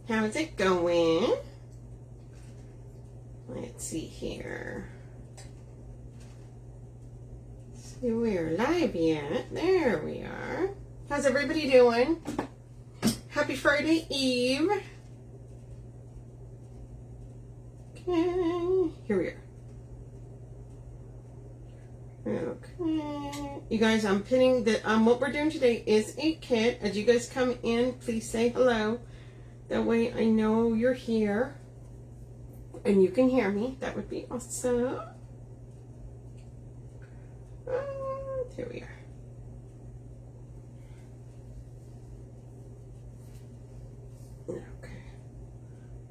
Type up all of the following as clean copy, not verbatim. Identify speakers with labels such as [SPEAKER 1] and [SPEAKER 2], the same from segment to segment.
[SPEAKER 1] How's it going? Let's see here. See, we're live yet. There we are. How's everybody doing? Happy Friday Eve. Okay, here we are. Okay, you guys, I'm pinning the what we're doing today is a kit. As you guys come in, please say hello. That way I know you're here and you can hear me. That would be awesome. There we are. Okay,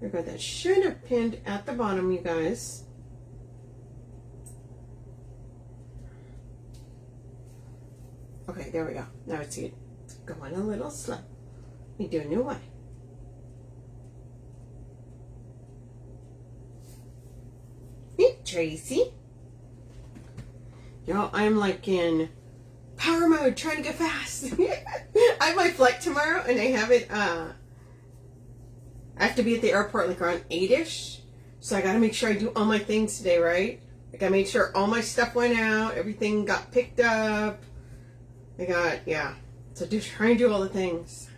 [SPEAKER 1] there we go. That should have pinned at the bottom, you guys. Okay, there we go. Now it's going a little slow. We do a new way. Hey, Tracy. Y'all, I'm like in power mode, trying to go fast. I have my flight tomorrow, and I have it, I have to be at the airport like around 8-ish. So I got to make sure I do all my things today, right? Like I made sure all my stuff went out, everything got picked up. So just try and do all the things.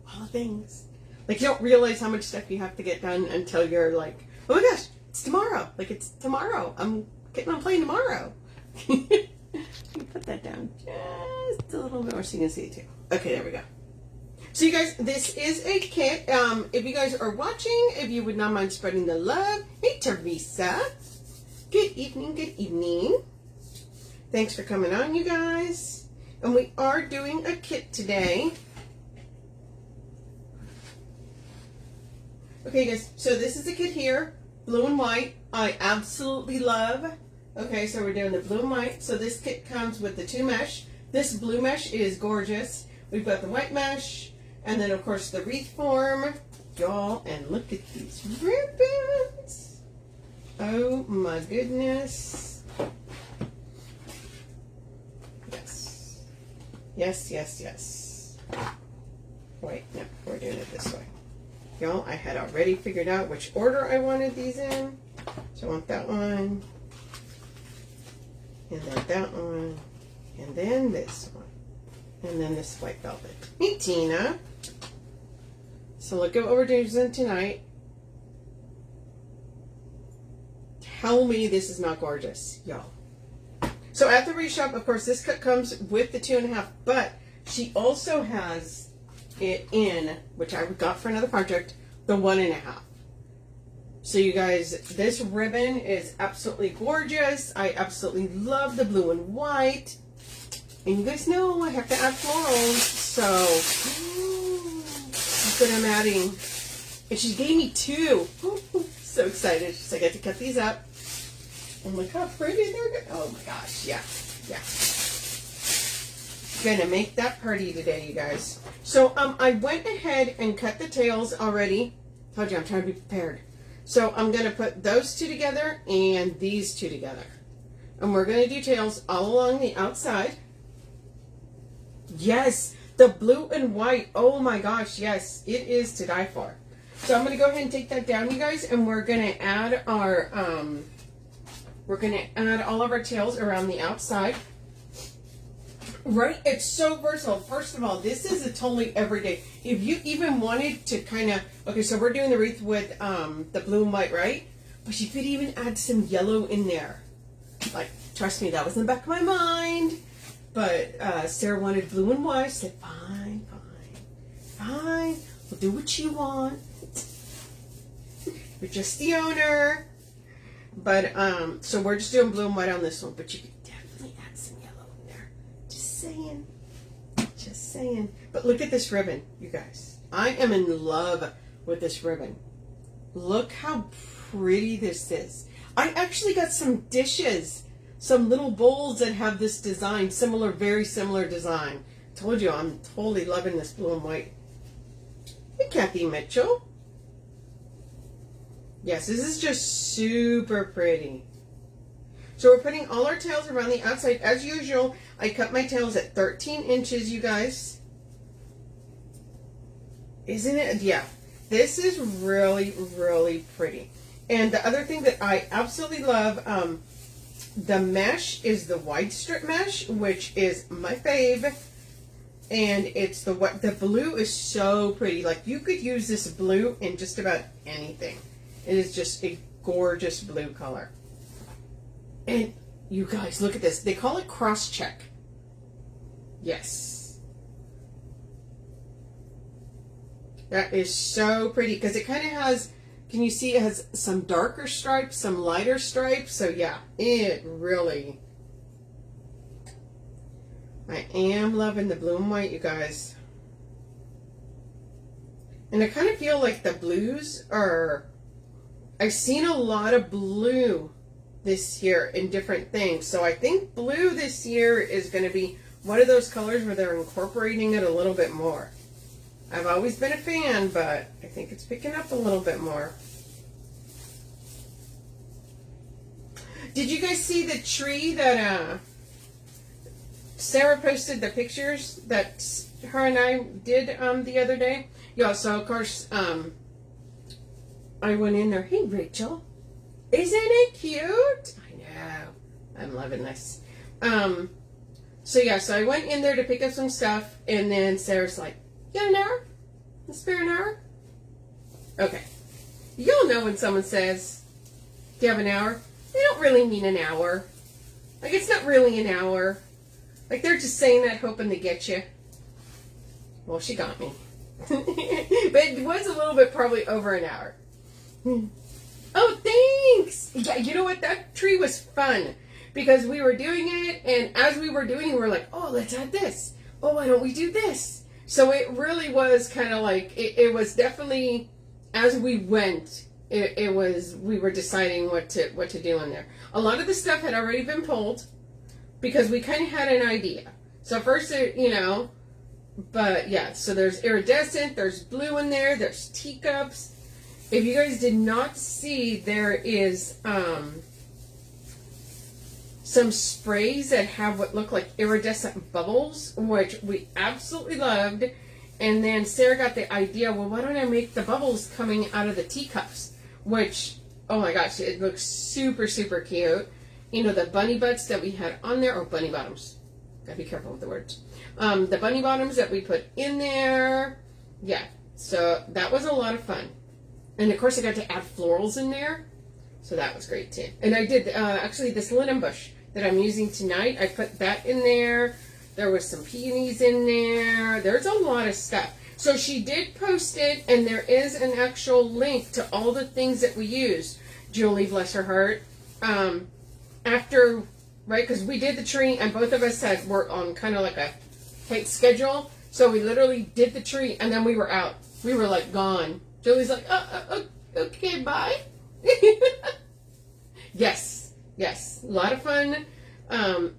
[SPEAKER 1] All the things. Like you don't realize how much stuff you have to get done until you're like, oh my gosh, it's tomorrow. Like it's tomorrow. I'm getting on a plane tomorrow. Let me put that down just a little bit more so you can see it too. Okay, there we go. So you guys, this is a kit. If you guys are watching, if you would not mind spreading the love. Hey, Teresa. Good evening, good evening. Thanks for coming on, you guys. And we are doing a kit today. Okay, guys, so this is the kit here, blue and white. I absolutely love. Okay, so we're doing the blue and white. So this kit comes with the 2 mesh. This blue mesh is gorgeous. We've got the white mesh, and then of course the wreath form. Y'all, and look at these ribbons. Oh my goodness. Yes. Wait, no, we're doing it this way. Y'all, I had already figured out which order I wanted these in. So I want that one, and then that one, and then this one, and then this white velvet. Hey, Tina. So look at what we're doing tonight. Tell me this is not gorgeous, y'all. So at the reshop, of course, this cut comes with the 2.5, but she also has it in, which I got for another project, the 1.5. So you guys, this ribbon is absolutely gorgeous. I absolutely love the blue and white. And you guys know I have to add florals. So that's what I'm adding. And she gave me 2. So excited. So I get to cut these up. And look how pretty they're good. Oh my gosh, yeah. Gonna make that pretty today, you guys. So I went ahead and cut the tails already. Told you I'm trying to be prepared. So I'm gonna put those 2 together and these 2 together. And we're gonna do tails all along the outside. Yes, the blue and white. Oh my gosh, yes, it is to die for. So I'm gonna go ahead and take that down, you guys, and we're gonna add our all of our tails around the outside. Right? It's so versatile. First of all, this is a totally everyday. If you even wanted to kind of, okay, so we're doing the wreath with the blue and white, right? But you could even add some yellow in there. Like, trust me, that was in the back of my mind. But Sarah wanted blue and white. I said, fine. We'll do what you want. You're just the owner. But, so we're just doing blue and white on this one, but you could definitely add some yellow in there. Just saying. But look at this ribbon, you guys. I am in love with this ribbon. Look how pretty this is. I actually got some dishes, some little bowls that have this design, very similar design. Told you, I'm totally loving this blue and white. Hey, Kathy Mitchell. Yes, this is just super pretty. So we're putting all our tails around the outside. As usual, I cut my tails at 13 inches, you guys. Isn't it? Yeah. this is really, really pretty. And the other thing that I absolutely love, the mesh is the wide strip mesh, which is my fave. And it's the blue is so pretty. Like, you could use this blue in just about anything. It is just a gorgeous blue color. And you guys, look at this. They call it cross check. Yes. That is so pretty because it kind of has, can you see it has some darker stripes, some lighter stripes. So yeah, it really, I am loving the blue and white, you guys. And I kind of feel like the blues are, I've seen a lot of blue this year in different things. So I think blue this year is going to be one of those colors where they're incorporating it a little bit more. I've always been a fan, but I think it's picking up a little bit more. Did you guys see the tree that Sarah posted the pictures that her and I did the other day? Yeah, so of course I went in there. Hey, Rachel, isn't it cute? I know. I'm loving this. So yeah, so I went in there to pick up some stuff, and then Sarah's like, "You got an hour? A spare an hour?" Okay. You'll know when someone says, "Do you have an hour?" They don't really mean an hour. Like, it's not really an hour. Like, they're just saying that hoping to get you. Well, she got me. But it was a little bit probably over an hour. Oh, thanks! Yeah, you know what? That tree was fun. Because we were doing it, and as we were doing it, we were like, oh, let's add this. Oh, why don't we do this? So it really was kind of like, it was definitely, as we went, it was, we were deciding what to do in there. A lot of the stuff had already been pulled, because we kind of had an idea. So first, you know, but yeah, so there's iridescent, there's blue in there, there's teacups. If you guys did not see, there is, some sprays that have what look like iridescent bubbles, which we absolutely loved. And then Sarah got the idea, well, why don't I make the bubbles coming out of the teacups? Which, oh my gosh, it looks super, super cute. You know, the bunny butts that we had on there, or bunny bottoms. Gotta be careful with the words. The bunny bottoms that we put in there. Yeah, so that was a lot of fun. And of course I got to add florals in there. So that was great too. And I did, actually, this linen bush that I'm using tonight, I put that in there. There was some peonies in there. There's a lot of stuff. So she did post it, and there is an actual link to all the things that we used. Julie, bless her heart. After, right, because we did the tree, and both of us had worked on kind of like a tight schedule. So we literally did the tree, and then we were out. We were like gone. Julie's like, okay, bye. Yes, a lot of fun.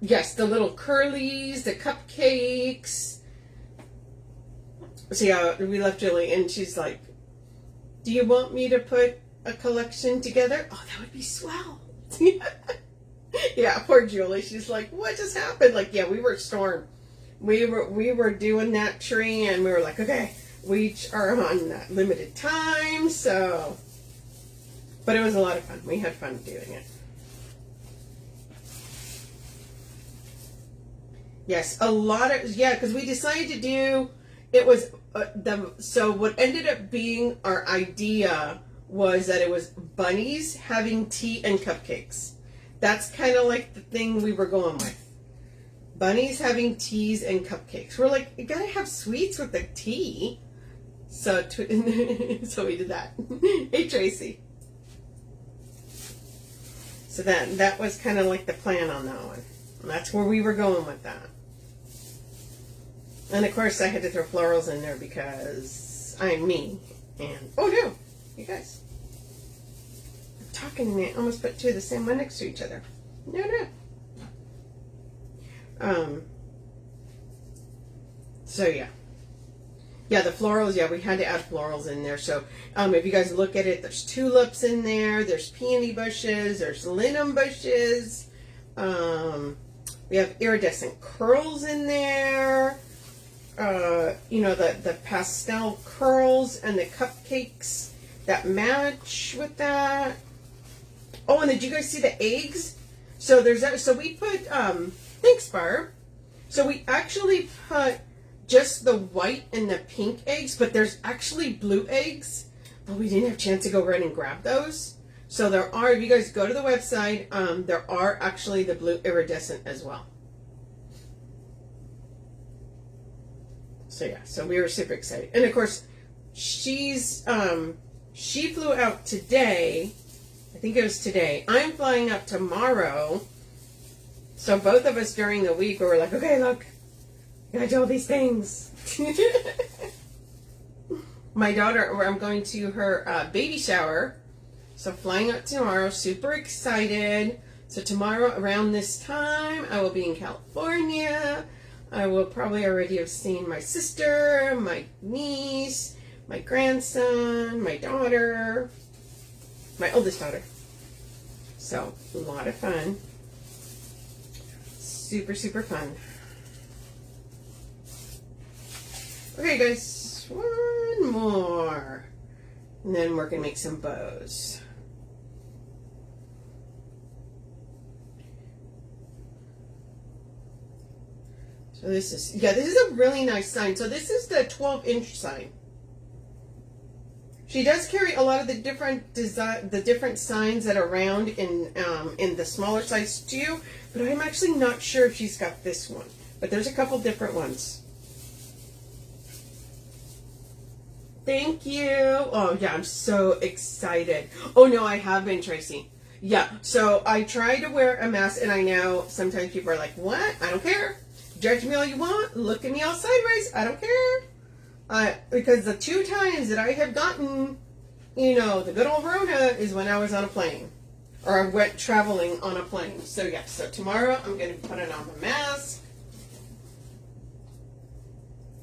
[SPEAKER 1] Yes, the little curlies, the cupcakes. So yeah, we left Julie, and she's like, do you want me to put a collection together? Oh, that would be swell. Yeah, poor Julie. She's like, what just happened? Like, yeah, we were stormed. We were doing that tree, and we were like, okay, we each are on that limited time, so. But it was a lot of fun. We had fun doing it. Yes, a lot of, yeah, because we decided to do, it was, so what ended up being our idea was that it was bunnies having tea and cupcakes. That's kind of like the thing we were going with. Bunnies having teas and cupcakes. We're like, you gotta have sweets with the tea. So, so we did that. Hey, Tracy. So that was kind of like the plan on that one. And that's where we were going with that. And of course I had to throw florals in there because I'm me. And, oh no, you guys. I'm talking and I almost put two of the same one next to each other. No. So yeah. Yeah, the florals, yeah, we had to add florals in there. So if you guys look at it, there's tulips in there, there's peony bushes, there's linen bushes. We have iridescent curls in there. you know, the pastel curls and the cupcakes that match with that. Oh, and did you guys see the eggs? So so we put, thanks Barb. So we actually put just the white and the pink eggs, but there's actually blue eggs, but we didn't have a chance to go run and grab those. So there are, if you guys go to the website, there are actually the blue iridescent as well. So yeah, so we were super excited. And of course, she flew out today. I think it was today. I'm flying up tomorrow. So both of us during the week we were like, okay, look, I gotta do all these things. My daughter, I'm going to her baby shower. So flying up tomorrow, super excited. So tomorrow around this time, I will be in California. I will probably already have seen my sister, my niece, my grandson, my daughter, my oldest daughter. So a lot of fun. Super, super fun. Okay, guys, one more. And then we're going to make some bows. So this is, yeah, this is a really nice sign. So this is the 12-inch sign. She does carry a lot of the different signs that are around in the smaller size too, but I'm actually not sure if she's got this one. But there's a couple different ones. Thank you. Oh yeah, I'm so excited. Oh no, I have been, Tracy. Yeah, so I try to wear a mask, and I know sometimes people are like, what? I don't care. Judge me all you want. Look at me all sideways. I don't care. Because the 2 times that I have gotten, you know, the good old Rona is when I was on a plane. Or I went traveling on a plane. So yeah, so tomorrow I'm going to put it on the mask.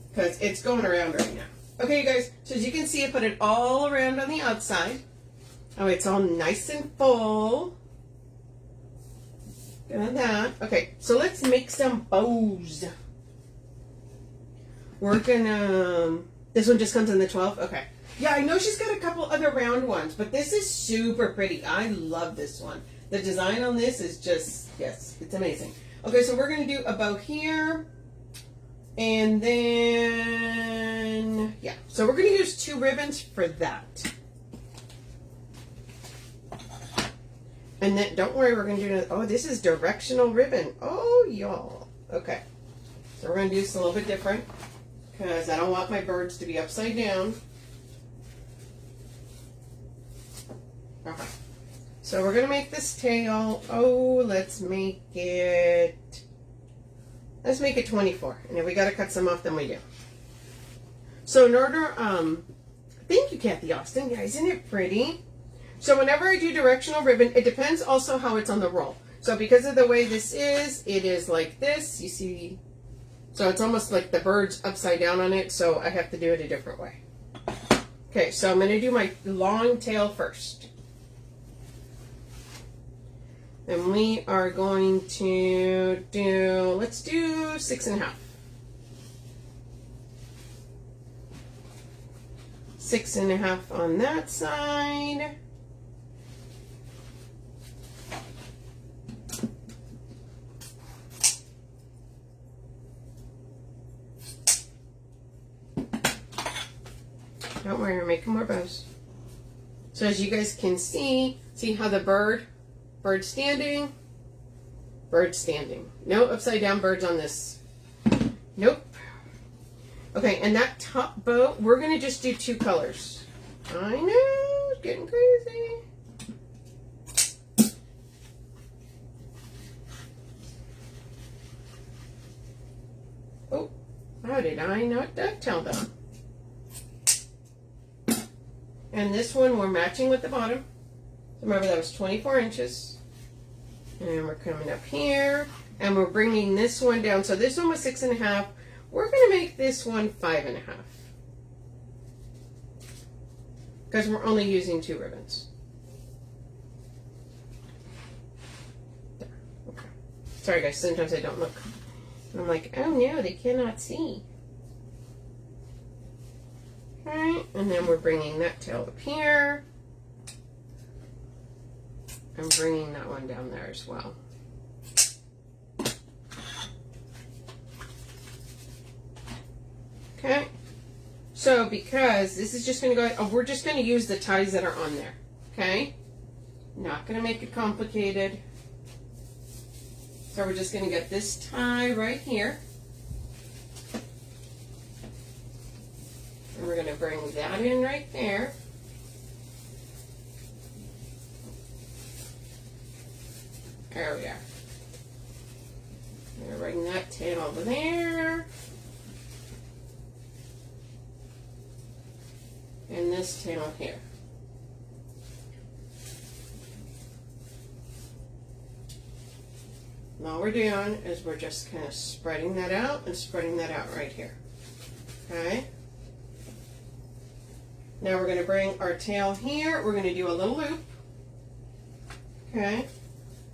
[SPEAKER 1] Because it's going around right now. Okay, you guys, so as you can see, I put it all around on the outside. Oh, it's all nice and full. Got that. Okay, so let's make some bows. We're gonna, this one just comes in the 12? Okay. Yeah, I know she's got a couple other round ones, but this is super pretty. I love this one. The design on this is just, yes, it's amazing. Okay, so we're gonna do a bow here. And then, yeah, so we're going to use 2 ribbons for that. And then, don't worry, we're going to do another, oh, this is directional ribbon. Oh, y'all. Okay. So we're going to do this a little bit different because I don't want my birds to be upside down. Okay. So we're going to make this tail, oh, let's make it 24. And if we got to cut some off, then we do. So in order, thank you, Kathy Austin. Yeah, isn't it pretty? So whenever I do directional ribbon, it depends also how it's on the roll. So because of the way this is, it is like this. You see, so it's almost like the bird's upside down on it. So I have to do it a different way. Okay, so I'm going to do my long tail first. And we are going to do, let's do 6.5. 6.5 on that side. Don't worry, we're making more bows. So as you guys can see how the bird standing, bird standing. No upside down birds on this. Nope. Okay, and that top bow, we're going to just do 2 colors. I know, it's getting crazy. Oh, how did I not dovetail them? And this one we're matching with the bottom. Remember that was 24 inches. And we're coming up here. And we're bringing this one down. So this one was 6.5. We're going to make this one 5.5. Because we're only using 2 ribbons. There. Okay. Sorry guys, sometimes I don't look. I'm like, oh no, they cannot see. Okay, and then we're bringing that tail up here. I'm bringing that one down there as well. Okay, so because this is just going to go, we're just going to use the ties that are on there. Okay, not going to make it complicated. So we're just going to get this tie right here. And we're going to bring that in right there. There we are. I'm going to bring that tail over there. And this tail here. And all we're doing is we're just kind of spreading that out and spreading that out right here. Okay? Now we're going to bring our tail here. We're going to do a little loop. Okay?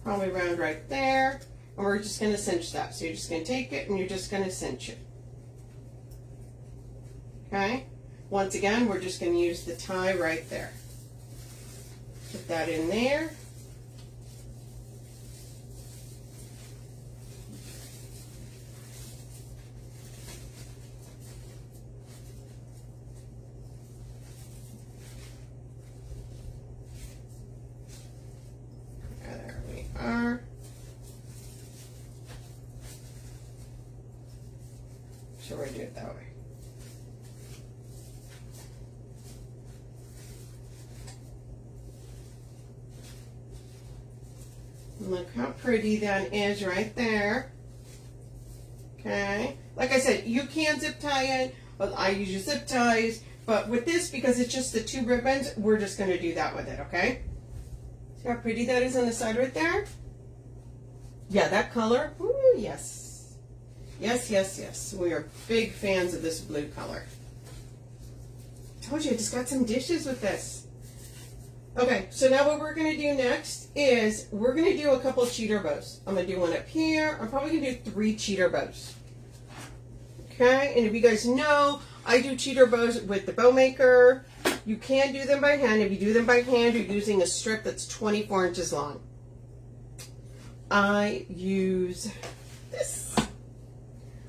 [SPEAKER 1] Probably around right there. And we're just going to cinch that. So you're just going to take it and you're just going to cinch it. Okay? Once again, we're just going to use the tie right there. Put that in there. There we are. So we're going to do it that way. Look how pretty that is right there. Okay. Like I said, you can zip tie it. Well, I use zip ties. But with this, because it's just the two ribbons, we're just going to do that with it, okay? See how pretty that is on the side right there? Yeah, that color. Ooh, yes. Yes, yes, yes. We are big fans of this blue color. Told you, I just got some dishes with this. Okay, so now what we're going to do next is we're going to do a couple of cheater bows. I'm going to do one up here. I'm probably going to do 3 cheater bows. Okay, and if you guys know, I do cheater bows with the bow maker. You can do them by hand. If you do them by hand, you're using a strip that's 24 inches long. I use this.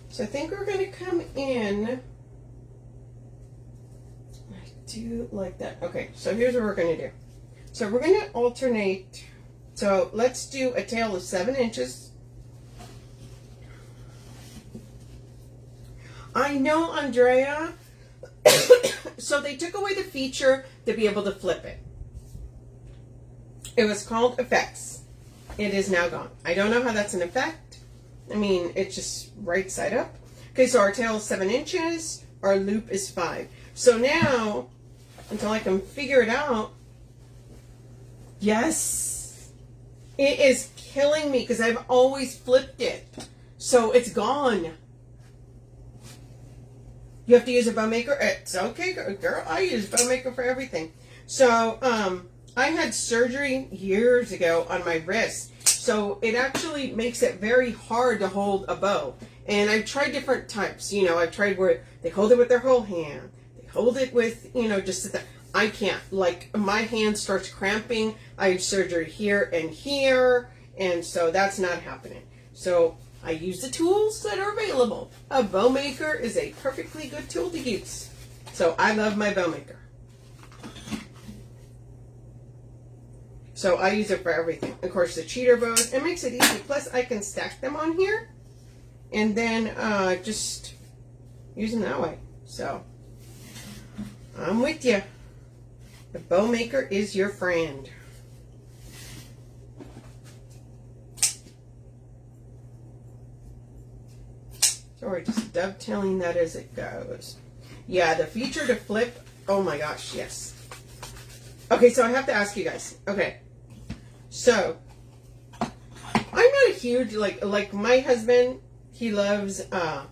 [SPEAKER 1] So I think we're going to come in. I do like that. Okay, so here's what we're going to do. So we're going to alternate. So let's do a tail of 7 inches. I know, Andrea, so they took away the feature to be able to flip it. It was called effects. It is now gone. I don't know how that's an effect. I mean, it's just right side up. Okay, so our tail is 7 inches. Our loop is 5. So now, until I can figure it out, yes, it is killing me because I've always flipped it. So it's gone. You have to use a bow maker. It's okay, girl. I use bow maker for everything. So I had surgery years ago on my wrist. So it actually makes it very hard to hold a bow. And I've tried different types. You know, I've tried where they hold it with their whole hand. They hold it with, you know, just the, I can't. Like, my hand starts cramping. I had surgery here and here. And so that's not happening. So I use the tools that are available. A bow maker is a perfectly good tool to use. So I love my bow maker. So I use it for everything. Of course, the cheater bows, it makes it easy. Plus, I can stack them on here and then just use them that way. So I'm with you. The bow maker is your friend. So we're just dovetailing that as it goes. Yeah, the feature to flip, oh my gosh, yes. Okay, so I have to ask you guys. Okay, so I'm not a huge, like my husband, he loves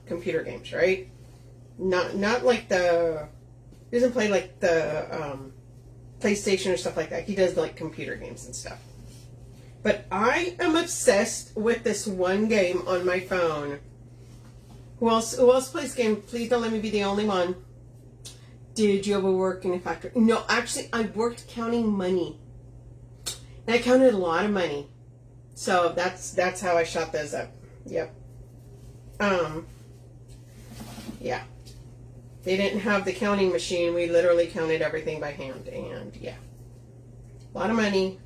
[SPEAKER 1] computer games, right? Not like the, he doesn't play like the PlayStation or stuff like that. He does like computer games and stuff. But I am obsessed with this one game on my phone. Who else plays game? Please don't let me be the only one. Did you ever work in a factory? No, actually, I worked counting money. And I counted a lot of money. So that's how I shot those up. Yep. Yeah. They didn't have the counting machine. We literally counted everything by hand. And yeah. A lot of money.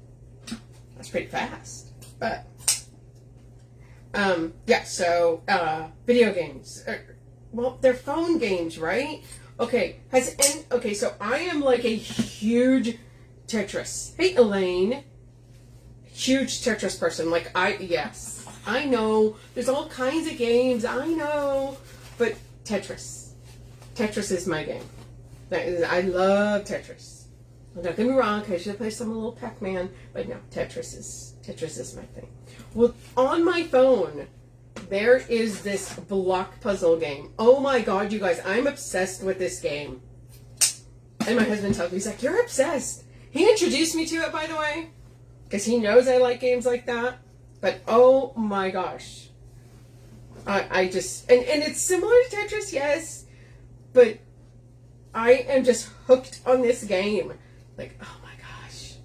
[SPEAKER 1] That's pretty fast. But yeah, so video games. Well, they're phone games, right? Okay. Okay, so I am like a huge Tetris. Hey, Elaine. Huge Tetris person. Like, yes. I know. There's all kinds of games. I know. But Tetris. Tetris is my game. I love Tetris. Don't get me wrong, I should play some little Pac-Man, but no, Tetris is my thing. Well, on my phone, there is this block puzzle game. Oh my god, you guys, I'm obsessed with this game. And my husband tells me, he's like, you're obsessed. He introduced me to it, by the way, because he knows I like games like that. But oh my gosh. I just, and it's similar to Tetris, yes, but I am just hooked on this game. Like, oh my gosh.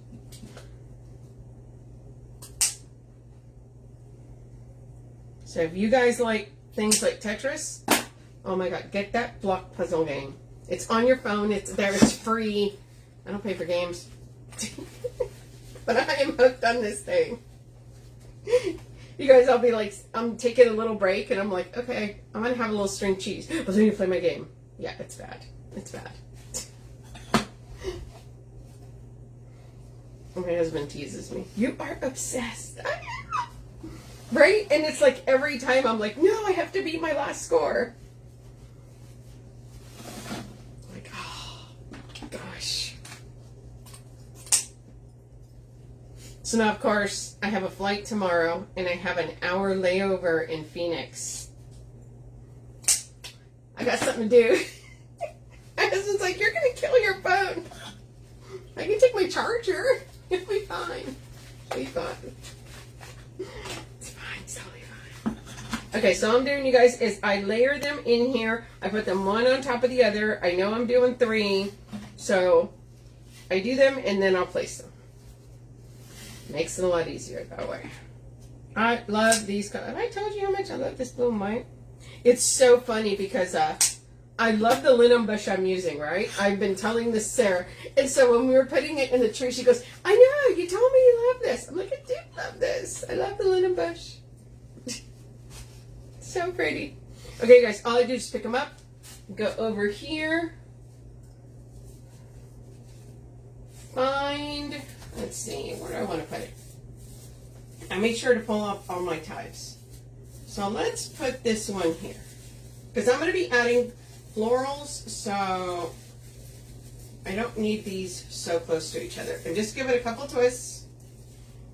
[SPEAKER 1] So if you guys like things like Tetris, oh my god, get that block puzzle game. It's on your phone, it's there, it's free. I don't pay for games. But I am hooked on this thing. You guys, I'll be like, I'm taking a little break and I'm like, okay, I'm gonna have a little string cheese. But then you play my game. Yeah, it's bad. It's bad. My husband teases me. You are obsessed. Right? And it's like every time I'm like, no, I have to beat my last score. Like, oh, gosh. So now, of course, I have a flight tomorrow and I have an hour layover in Phoenix. I got something to do. My husband's like, you're going to kill your phone. I can take my charger. It'll be fine. It'll be fine. It's fine. It's totally fine. Okay, so all I'm doing, you guys, is I layer them in here. I put them one on top of the other. I know I'm doing 3. So I do them and then I'll place them. Makes it a lot easier that way. I love these colors. Have I told you how much I love this blue and white? It's so funny because I love the linen bush I'm using, right? I've been telling this Sarah. And so when we were putting it in the tree, she goes, I know, you told me you love this. I'm like, I do love this. I love the linen bush. So pretty. Okay, guys, all I do is pick them up, go over here, find, let's see, where do I want to put it? I made sure to pull off all my ties. So let's put this one here. Because I'm going to be adding florals, so I don't need these so close to each other. And just give it a couple twists,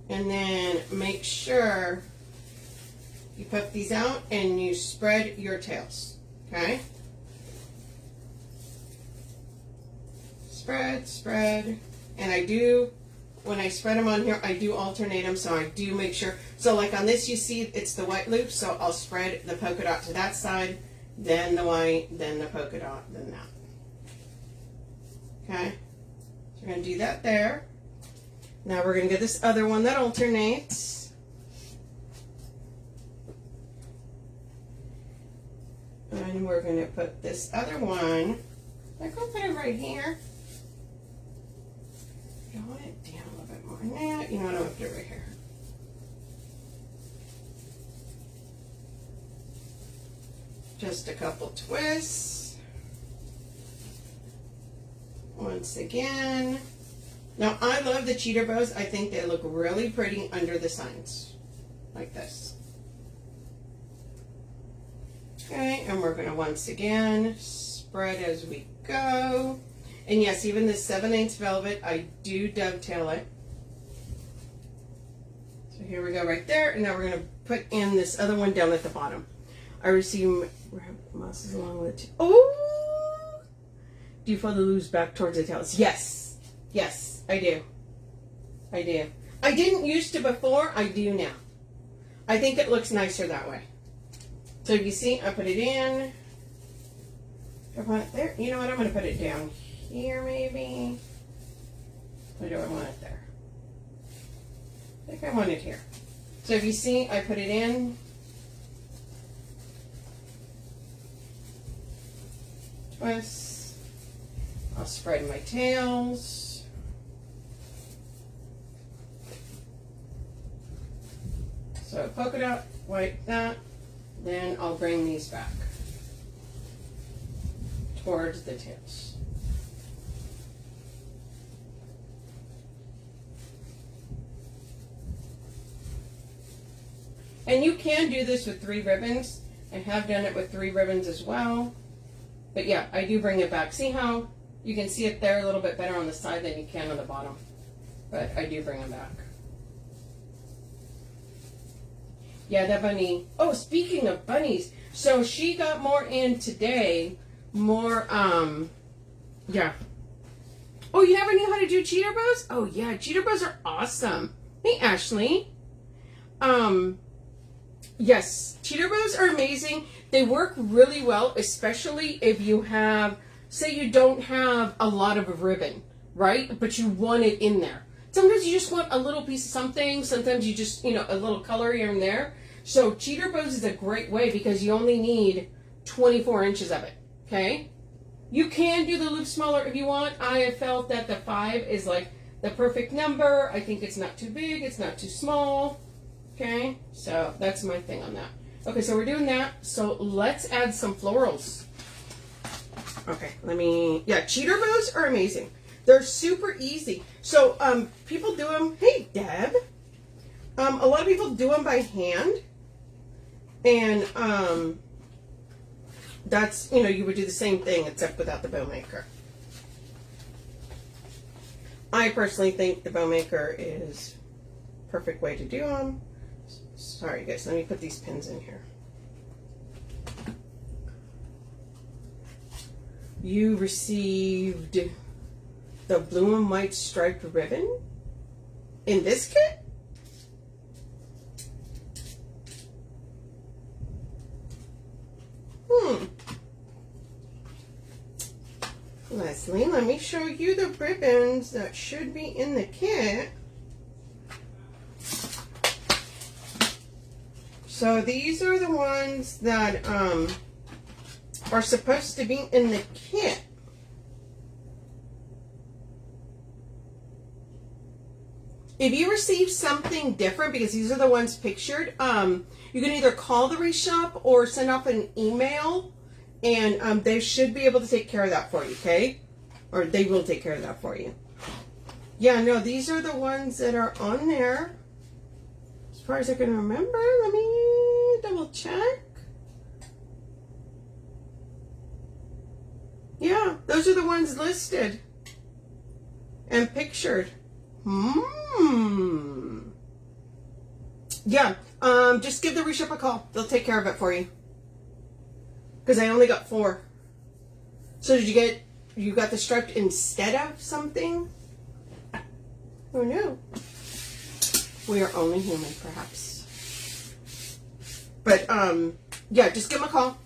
[SPEAKER 1] and then make sure you put these out and you spread your tails, okay? Spread, spread, and I do, when I spread them on here, I do alternate them, so I do make sure. So like on this, you see it's the white loop, so I'll spread the polka dot to that side, then the white, then the polka dot, then that. Okay, so we're going to do that there. Now we're going to get this other one that alternates. And we're going to put this other one, I'm going to put it right here. I want it down a little bit more. Nah, you know what, I'm going to put it right here. Just a couple twists. Once again. Now, I love the cheater bows. I think they look really pretty under the signs. Like this. Okay, and we're going to once again spread as we go. And yes, even this 7/8 velvet, I do dovetail it. So here we go right there. And now we're going to put in this other one down at the bottom. I received mosses along with it. Oh! Do you follow the loops back towards the tails? Yes. Yes, I do. I do. I didn't used to before. I do now. I think it looks nicer that way. So you see, I put it in. I put it there. You know what? I'm going to put it down here maybe. Or do I want it there? I think I want it here. So if you see, I put it in. Twist. I'll spread my tails. So polka dot, like that. Then I'll bring these back towards the tails. And you can do this with 3 ribbons. I have done it with 3 ribbons as well. But yeah, I do bring it back. See how you can see it there a little bit better on the side than you can on the bottom. But I do bring it back. Yeah, that bunny. Oh, speaking of bunnies. So she got more in today. More, yeah. Oh, you never knew how to do cheater bows? Oh, yeah, cheater bows are awesome. Hey, Ashley. Yes, cheater bows are amazing. They work really well, especially if you have, say you don't have a lot of ribbon, right? But you want it in there. Sometimes you just want a little piece of something. Sometimes you just, you know, a little color here and there. So cheater bows is a great way because you only need 24 inches of it, okay? You can do the loop smaller if you want. I have felt that the 5 is like the perfect number. I think it's not too big, it's not too small. Okay, so that's my thing on that. Okay, so we're doing that. So let's add some florals. Okay, yeah, cheater bows are amazing. They're super easy. So people do them, hey Deb. A lot of people do them by hand. And that's, you know, you would do the same thing except without the bow maker. I personally think the bow maker is a perfect way to do them. Sorry guys, let me put these pins in here. You received the blue and white striped ribbon in this kit? Leslie, let me show you the ribbons that should be in the kit. So these are the ones that are supposed to be in the kit. If you receive something different, because these are the ones pictured, you can either call the Wreath shop or send off an email, and they should be able to take care of that for you, okay? Or they will take care of that for you. Yeah, no, these are the ones that are on there. As far as I can remember, let me double check. Yeah, those are the ones listed and pictured. Yeah, just give the Wreath shop a call. They'll take care of it for you. Because I only got 4. So did you got the striped instead of something? Oh no. We are only human, perhaps. But, yeah, just give them a call.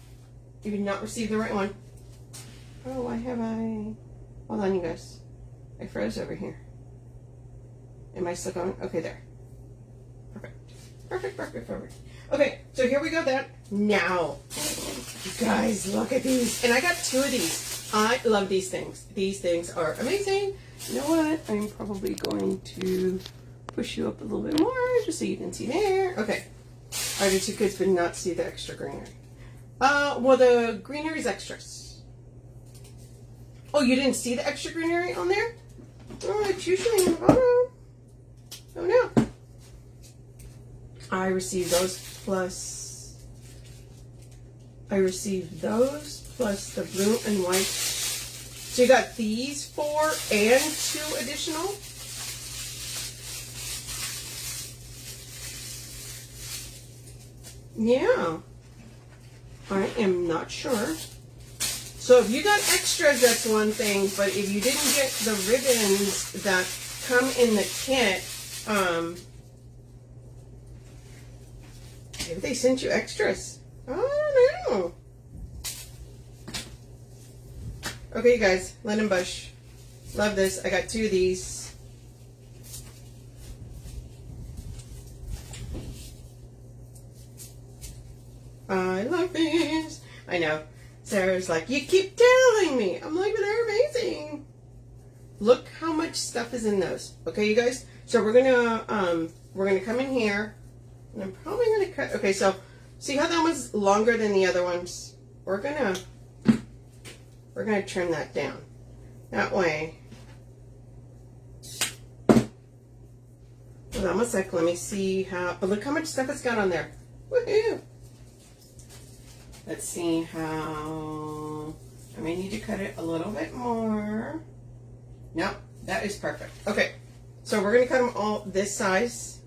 [SPEAKER 1] You did not receive the right one. Oh, why have I... Hold on, you guys. I froze over here. Am I still going? Okay, there. Perfect. Okay, so here we go then. Now, you guys, look at these. And I got 2 of these. I love these things. These things are amazing. You know what? I'm probably going to push you up a little bit more just so you can see there. Okay. I bet you kids would not see the extra greenery. Well, the greenery is extras. Oh, you didn't see the extra greenery on there? Oh, it's usually in the bottom. Oh no. I received those plus the blue and white. So you got these 4 and 2 additional. Yeah. I am not sure. So if you got extras, that's one thing. But if you didn't get the ribbons that come in the kit, maybe they sent you extras. I don't know. Okay, you guys, let him bush. Love this. I got 2 of these. I love these. I know. Sarah's like, you keep telling me. I'm like, but they're amazing. Look how much stuff is in those. Okay, you guys? So we're gonna come in here, and I'm probably gonna cut. Okay, so see how that one's longer than the other ones? We're gonna trim that down. That way. Hold on a sec. Let me see how. But look how much stuff it's got on there. Woohoo! Let's see how. I may need to cut it a little bit more. No, that is perfect. Okay, so we're going to cut them all this size,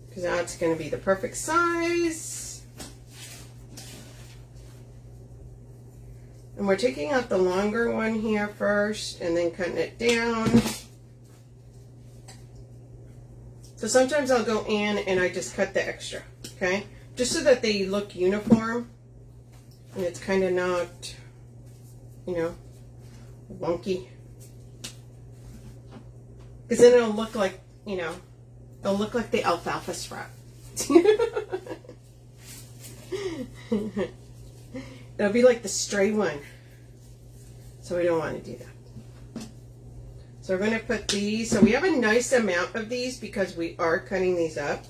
[SPEAKER 1] because that's going to be the perfect size. And we're taking out the longer one here first, and then cutting it down. So sometimes I'll go in and I just cut the extra, okay? Just so that they look uniform. And it's kind of not, you know, wonky. Because then it'll look like, you know, it'll look like the alfalfa sprout. It'll be like the stray one. So we don't want to do that. So we're going to put these. So we have a nice amount of these because we are cutting these up.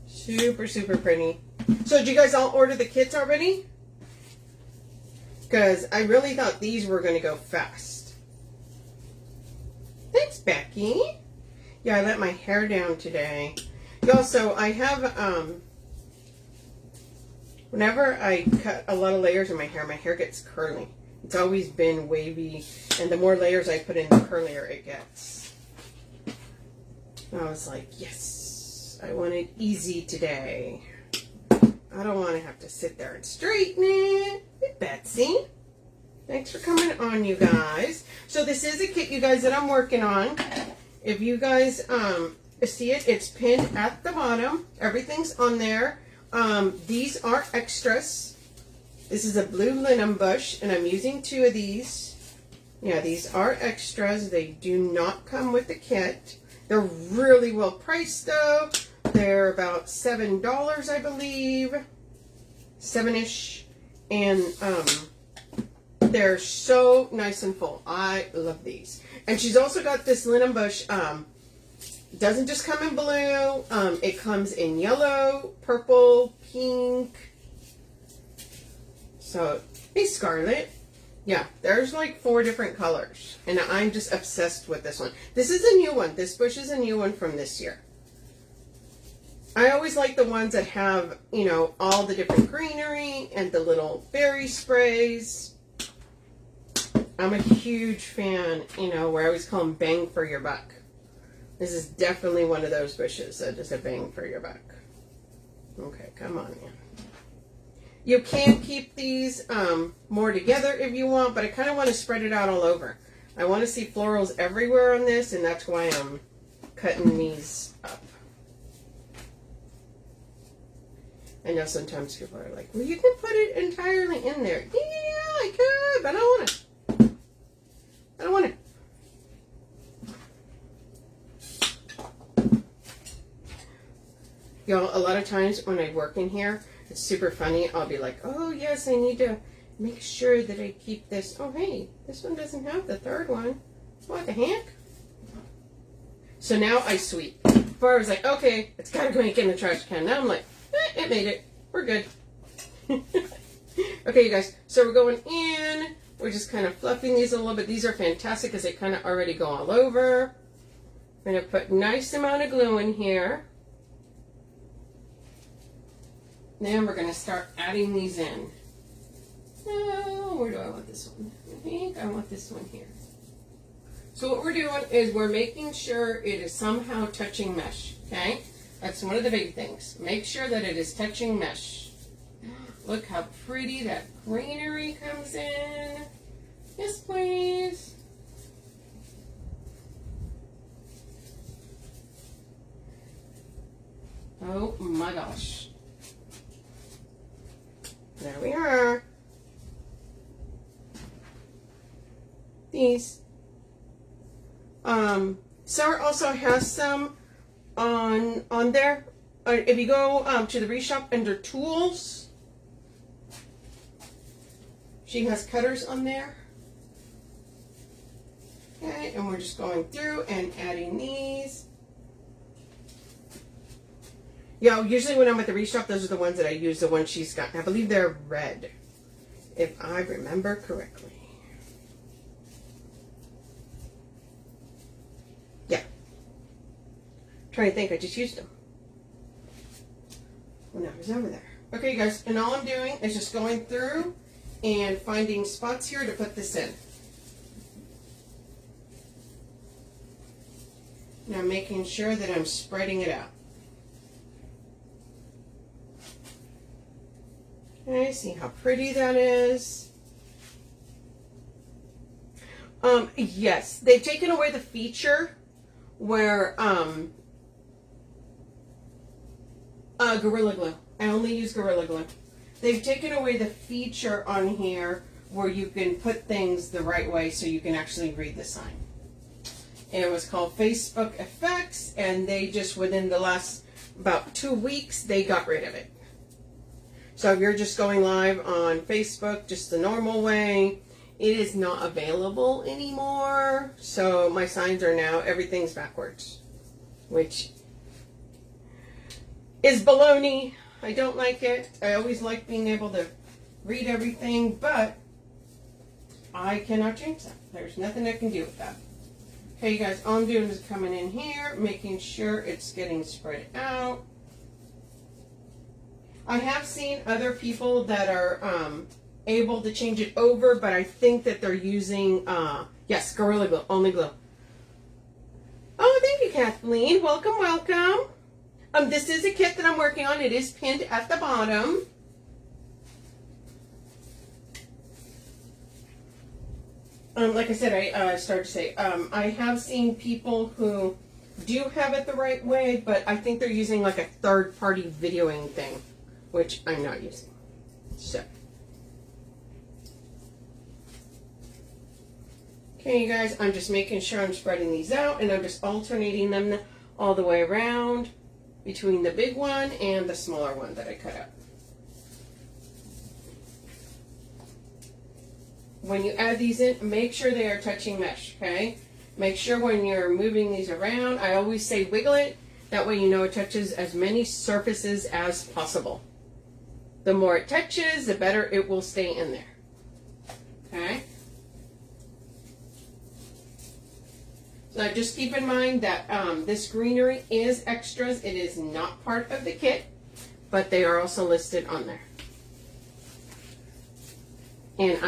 [SPEAKER 1] Super, super pretty. So did you guys all order the kits already? Because I really thought these were going to go fast. Thanks, Becky. Yeah, I let my hair down today. Y'all, so I have, whenever I cut a lot of layers in my hair gets curly. It's always been wavy, and the more layers I put in, the curlier it gets. And I was like, yes. I want it easy today. I don't want to have to sit there and straighten it. Hey, Betsy. Thanks for coming on, you guys. So this is a kit, you guys, that I'm working on. If you guys see it, it's pinned at the bottom. Everything's on there. These are extras. This is a blue linen bush, and I'm using 2 of these. Yeah, these are extras. They do not come with the kit. They're really well priced, though. They're about $7, I believe. 7-ish. And they're so nice and full. I love these. And she's also got this linen bush. Doesn't just come in blue. It comes in yellow, purple, pink. So, hey, Scarlet. Yeah, there's like 4 different colors. And I'm just obsessed with this one. This is a new one. This bush is a new one from this year. I always like the ones that have, you know, all the different greenery and the little berry sprays. I'm a huge fan, you know, where I always call them bang for your buck. This is definitely one of those bushes that is a bang for your buck. Okay, come on in. You can keep these more together if you want, but I kind of want to spread it out all over. I want to see florals everywhere on this, and that's why I'm cutting these up. I know sometimes people are like, well, you can put it entirely in there. Yeah, I could, but I don't want it. I don't want it. Y'all, a lot of times when I work in here, it's super funny. I'll be like, oh, yes, I need to make sure that I keep this. Oh, hey, this one doesn't have the 3rd one. What the heck? So now I sweep. Before I was like, okay, it's got to go in the trash can. Now I'm like, it made it. We're good. Okay, you guys. So we're going in. We're just kind of fluffing these a little bit. These are fantastic because they kind of already go all over. I'm going to put a nice amount of glue in here. Then we're going to start adding these in. Oh, where do I want this one? I think I want this one here. So what we're doing is we're making sure it is somehow touching mesh, okay? That's one of the big things. Make sure that it is touching mesh. Look how pretty that greenery comes in. Yes, please. Oh my gosh. There we are. These. Sarah also has some on there. If you go to the Wreath shop under tools, she has cutters on there. Okay, and we're just going through and adding these. Yeah, usually when I'm at the Wreath shop, those are the ones that I use, the ones she's got. I believe they're red, if I remember correctly. Yeah. I'm trying to think, I just used them. When I was over there. Okay, guys, and all I'm doing is just going through and finding spots here to put this in. Now making sure that I'm spreading it out. Okay, see how pretty that is. Yes, they've taken away the feature where Gorilla Glue. I only use Gorilla Glue. They've taken away the feature on here where you can put things the right way so you can actually read the sign. It was called Facebook Effects, and they just, within the last about 2 weeks, they got rid of it. So if you're just going live on Facebook just the normal way, it is not available anymore. So my signs are now, everything's backwards, which is baloney. I don't like it. I always like being able to read everything, but I cannot change that. There's nothing I can do with that. Okay, you guys, all I'm doing is coming in here, making sure it's getting spread out. I have seen other people that are able to change it over, but I think that they're using, yes, Gorilla Glue, only glue. Oh, thank you, Kathleen. Welcome, welcome. This is a kit that I'm working on. It is pinned at the bottom. Like I said, I started to say, I have seen people who do have it the right way, but I think they're using like a third-party videoing thing, which I'm not using. So. Okay, you guys, I'm just making sure I'm spreading these out, and I'm just alternating them all the way around between the big one and the smaller one that I cut out. When you add these in, make sure they are touching mesh, okay? Make sure when you're moving these around, I always say wiggle it. That way you know it touches as many surfaces as possible. The more it touches, the better it will stay in there. Okay? So just keep in mind that this greenery is extras. It is not part of the kit, but they are also listed on there. And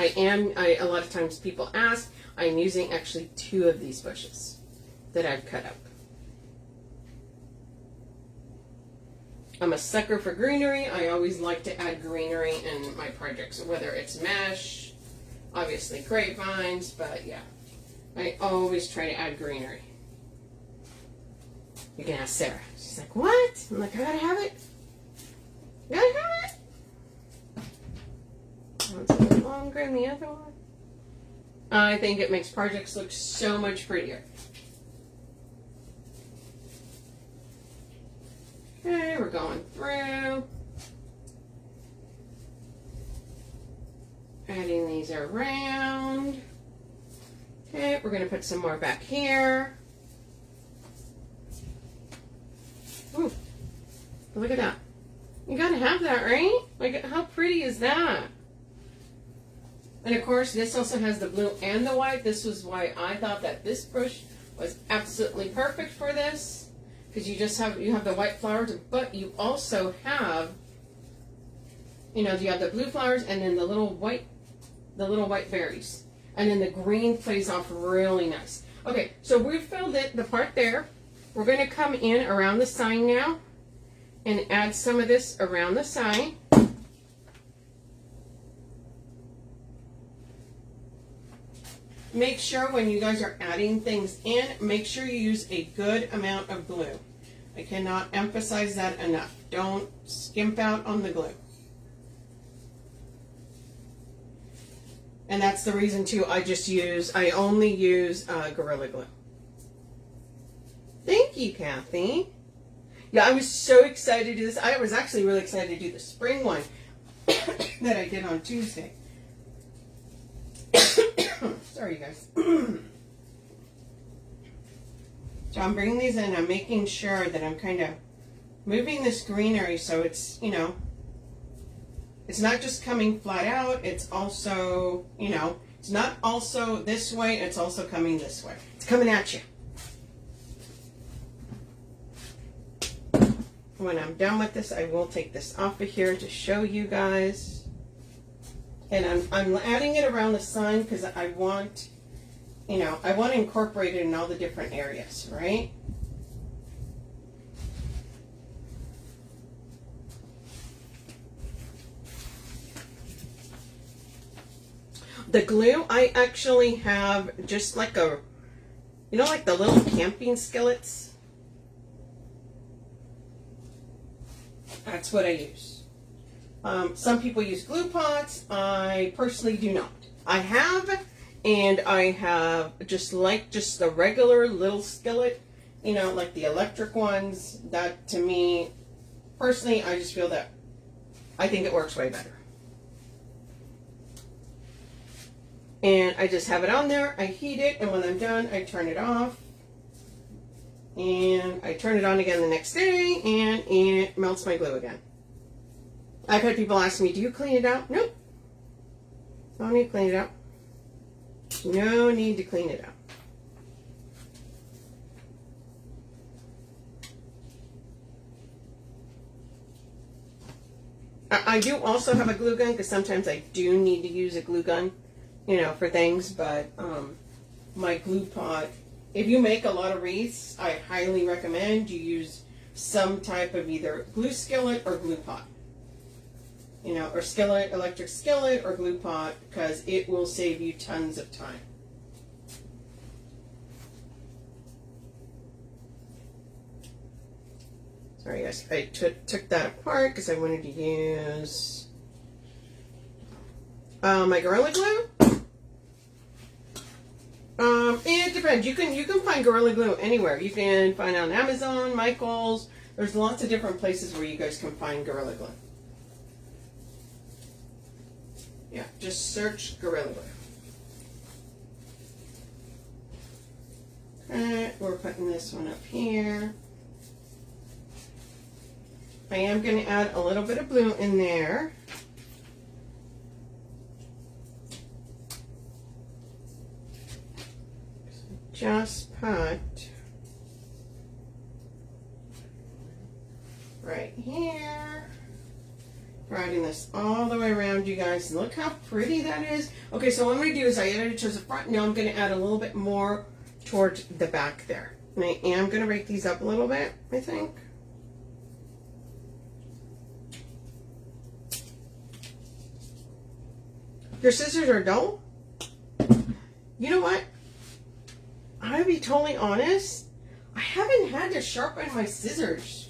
[SPEAKER 1] a lot of times people ask, I'm using actually 2 of these bushes that I've cut up. I'm a sucker for greenery. I always like to add greenery in my projects, whether it's mesh, obviously grapevines, but yeah, I always try to add greenery. You can ask Sarah. She's like, what? I'm like, I gotta have it. You gotta have it. One's a little longer than the other one. I think it makes projects look so much prettier. Okay, we're going through. Adding these around. Okay, we're going to put some more back here. Ooh, look at that. You got to have that, right? Like, how pretty is that? And of course, this also has the blue and the white. This was why I thought that this brush was absolutely perfect for this, because you have the white flowers, but you also have, you have the blue flowers and then the little white berries, and then the green plays off really nice. Okay, so we've filled the part there. We're going to come in around the sign now and add some of this around the sign. Make sure when you guys are adding things in, make sure you use a good amount of glue. I cannot emphasize that enough. Don't skimp out on the glue. And that's the reason too, I only use Gorilla Glue. Thank you, Kathy. Yeah, I was so excited to do this. I was actually really excited to do the spring one that I did on Tuesday. Sorry, you guys. So I'm bringing these in. I'm making sure that I'm kind of moving this greenery so it's, you know, it's not just coming flat out. It's also, you know, it's not also this way. It's also coming this way. It's coming at you. When I'm done with this, I will take this off of here to show you guys. And I'm adding it around the sun because I want, you know, I want to incorporate it in all the different areas, right? The glue, I actually have just like a, you know, like the little camping skillets. That's what I use. Some people use glue pots. I personally do not. I have just the regular little skillet, you know, like the electric ones. That to me, personally, I just feel that I think it works way better. And I just have it on there. I heat it, and when I'm done, I turn it off. And I turn it on again the next day, and it melts my glue again. I've had people ask me, do you clean it out? Nope. Don't need to clean it out. No need to clean it out. I do also have a glue gun because sometimes I do need to use a glue gun, you know, for things, but my glue pot, if you make a lot of wreaths, I highly recommend you use some type of either glue skillet or glue pot. You know, or skillet, electric skillet or glue pot, because it will save you tons of time. Sorry guys, I took that apart because I wanted to use my Gorilla Glue. It depends. You can find Gorilla Glue anywhere. You can find it on Amazon, Michael's. There's lots of different places where you guys can find Gorilla Glue. Yeah, just search Gorilla Glue. Alright, we're putting this one up here. I am going to add a little bit of blue in there. Just put right here. Riding this all the way around, you guys. Look how pretty that is. Okay, so what I'm going to do is I added it to the front. Now I'm going to add a little bit more towards the back there. And I am going to rake these up a little bit, I think. Your scissors are dull? You know what? I'll be totally honest. I haven't had to sharpen my scissors.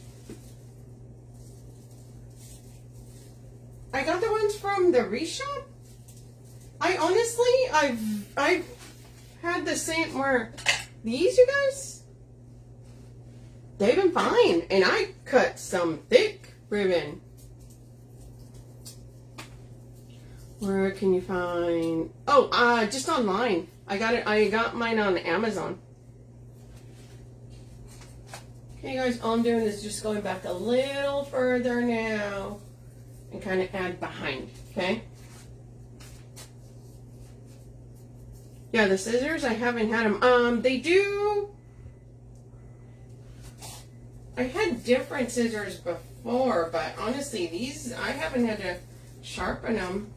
[SPEAKER 1] I got the ones from the Wreath shop. I honestly, I've had the same where these, you guys, they've been fine. And I cut some thick ribbon. Where can you find? Oh, just online. I got mine on Amazon. Okay, guys, all I'm doing is just going back a little further now and kind of add behind, okay? Yeah, the scissors, I haven't had them. They do. I had different scissors before, but honestly, these, I haven't had to sharpen them.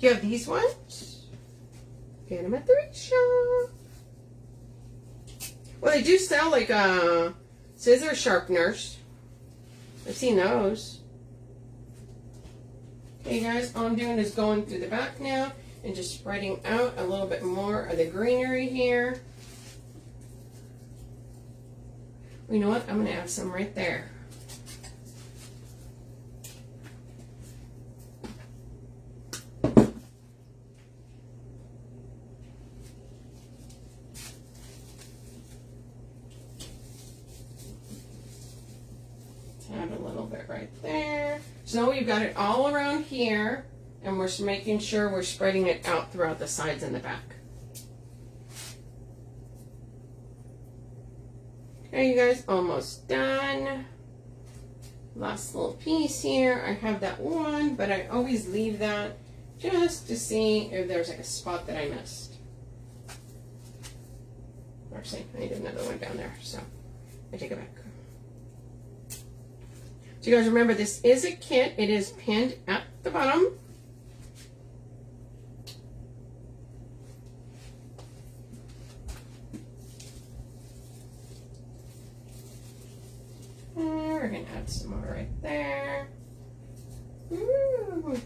[SPEAKER 1] Do you have these ones? Get them at the Wreath shop. Well, they do sell like scissor sharpeners. I've seen those. Okay, guys, all I'm doing is going through the back now and just spreading out a little bit more of the greenery here. You know what? I'm going to add some right there. Add a little bit right there. So now we've got it all around here, and we're making sure we're spreading it out throughout the sides and the back. Okay, you guys, almost done. Last little piece here. I have that one, but I always leave that just to see if there's like a spot that I missed. Actually, I need another one down there, so I take it back. So you guys remember, this is a kit. It is pinned at the bottom. We're going to add some more right there. Ooh.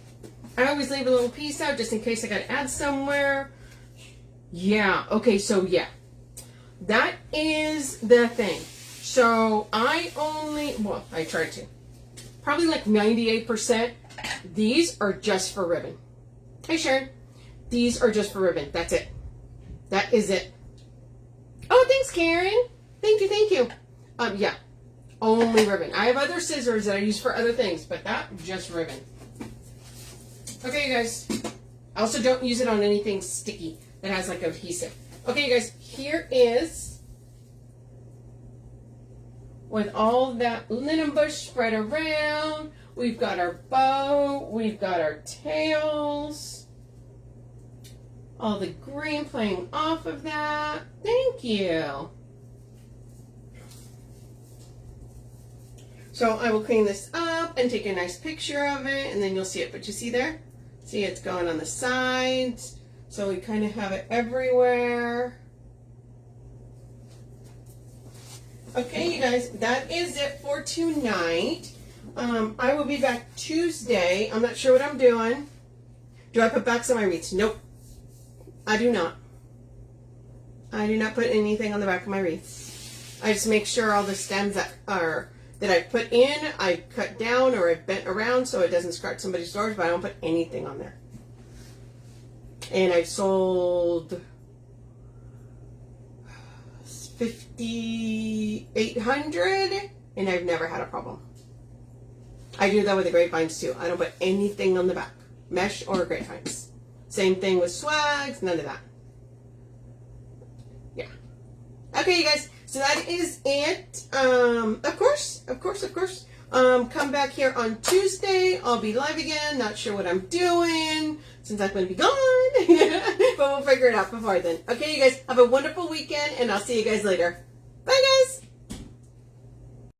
[SPEAKER 1] I always leave a little piece out just in case I got to add somewhere. Yeah, okay, so yeah. That is the thing. So I try to. Probably like 98%. These are just for ribbon. Hey, Sharon. These are just for ribbon. That's it. That is it. Oh, thanks, Karen. Thank you, thank you. Yeah. Only ribbon. I have other scissors that I use for other things, but that, just ribbon. Okay, you guys. I also don't use it on anything sticky that has like adhesive. Okay, you guys. Here is, with all that linen bush spread around, we've got our bow, we've got our tails, all the green playing off of that. Thank you. So I will clean this up and take a nice picture of it, and then you'll see it. But you see there? See, it's going on the sides. So we kind of have it everywhere. Okay, you guys, that is it for tonight. I will be back Tuesday. I'm not sure what I'm doing. Do I put backs on my wreaths? Nope. I do not. I do not put anything on the back of my wreaths. I just make sure all the stems that I put in, I cut down or I've bent around so it doesn't scratch somebody's doors, but I don't put anything on there. And I've sold 5,800 and I've never had a problem. I do that with the grapevines too. I don't put anything on the back, mesh or grapevines. Same thing with swags, none of that. Yeah. Okay, you guys. So that is it. Of course. Come back here on Tuesday. I'll be live again. Not sure what I'm doing since I'm going to be gone. But we'll figure it out before then. Okay, you guys. Have a wonderful weekend, and I'll see you guys later. Bye, guys.